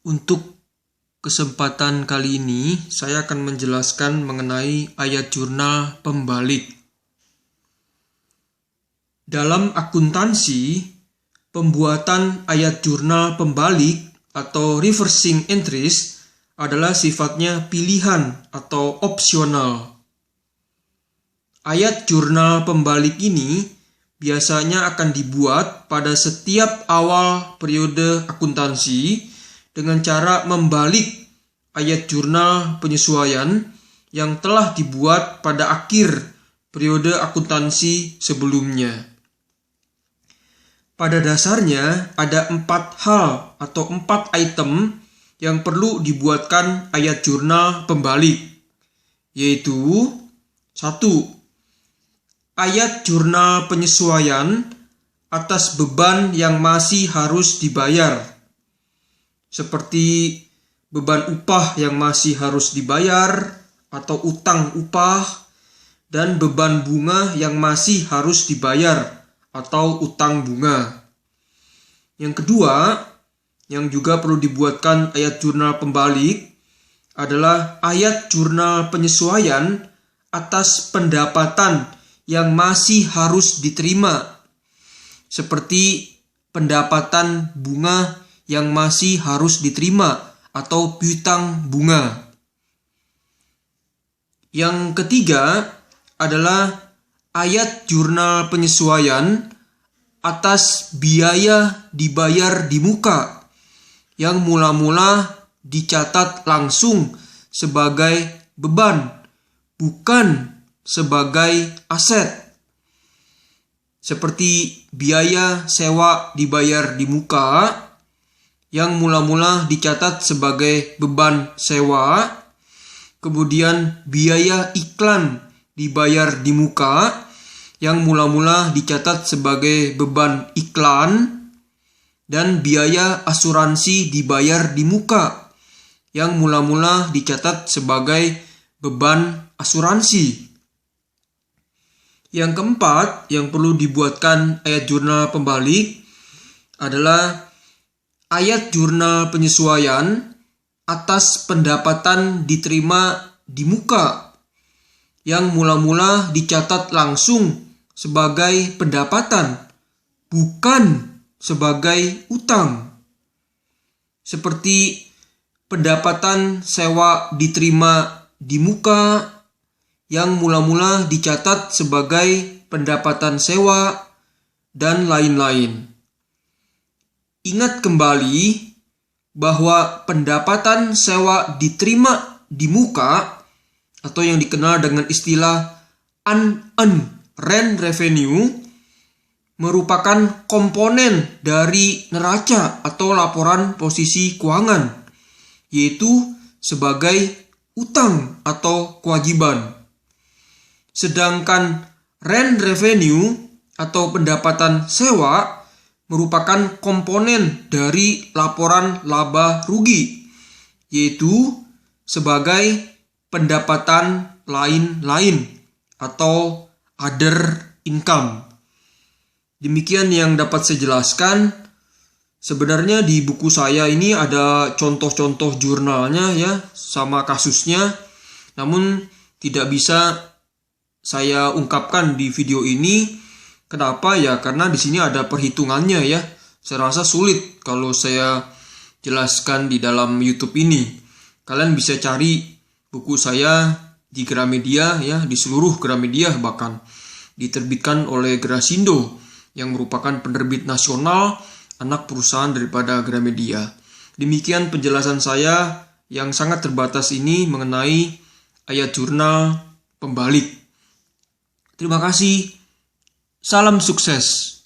Untuk kesempatan kali ini, saya akan menjelaskan mengenai ayat jurnal pembalik. Dalam akuntansi, pembuatan ayat jurnal pembalik atau reversing entries adalah sifatnya pilihan atau opsional. Ayat jurnal pembalik ini biasanya akan dibuat pada setiap awal periode akuntansi dengan cara membalik ayat jurnal penyesuaian yang telah dibuat pada akhir periode akuntansi sebelumnya. Pada dasarnya ada 4 hal atau 4 item yang perlu dibuatkan ayat jurnal pembalik, yaitu 1. Ayat jurnal penyesuaian atas beban yang masih harus dibayar, seperti beban upah yang masih harus dibayar atau utang upah, dan beban bunga yang masih harus dibayar atau utang bunga. Yang kedua, yang juga perlu dibuatkan ayat jurnal pembalik adalah ayat jurnal penyesuaian atas pendapatan yang masih harus diterima, seperti pendapatan bunga yang masih harus diterima atau piutang bunga. Yang ketiga adalah ayat jurnal penyesuaian atas biaya dibayar di muka yang mula-mula dicatat langsung sebagai beban, bukan sebagai aset, seperti biaya sewa dibayar di muka yang mula-mula dicatat sebagai beban sewa, kemudian biaya iklan dibayar di muka yang mula-mula dicatat sebagai beban iklan, dan biaya asuransi dibayar di muka yang mula-mula dicatat sebagai beban asuransi. Yang keempat yang perlu dibuatkan ayat jurnal pembalik adalah ayat jurnal penyesuaian atas pendapatan diterima di muka yang mula-mula dicatat langsung sebagai pendapatan, bukan sebagai utang, seperti pendapatan sewa diterima di muka yang mula-mula dicatat sebagai pendapatan sewa, dan lain-lain. Ingat kembali bahwa pendapatan sewa diterima di muka atau yang dikenal dengan istilah unearned rent revenue merupakan komponen dari neraca atau laporan posisi keuangan, yaitu sebagai utang atau kewajiban. Sedangkan rent revenue atau pendapatan sewa merupakan komponen dari laporan laba rugi, yaitu sebagai pendapatan lain-lain atau other income. Demikian yang dapat saya jelaskan. Sebenarnya di buku saya ini ada contoh-contoh jurnalnya ya, sama kasusnya, namun tidak bisa saya ungkapkan di video ini. Kenapa ya? Karena di sini ada perhitungannya ya. Saya rasa sulit kalau saya jelaskan di dalam YouTube ini. Kalian bisa cari buku saya di Gramedia ya, di seluruh Gramedia bahkan. Diterbitkan oleh Grasindo yang merupakan penerbit nasional anak perusahaan daripada Gramedia. Demikian penjelasan saya yang sangat terbatas ini mengenai ayat jurnal pembalik. Terima kasih. Salam sukses.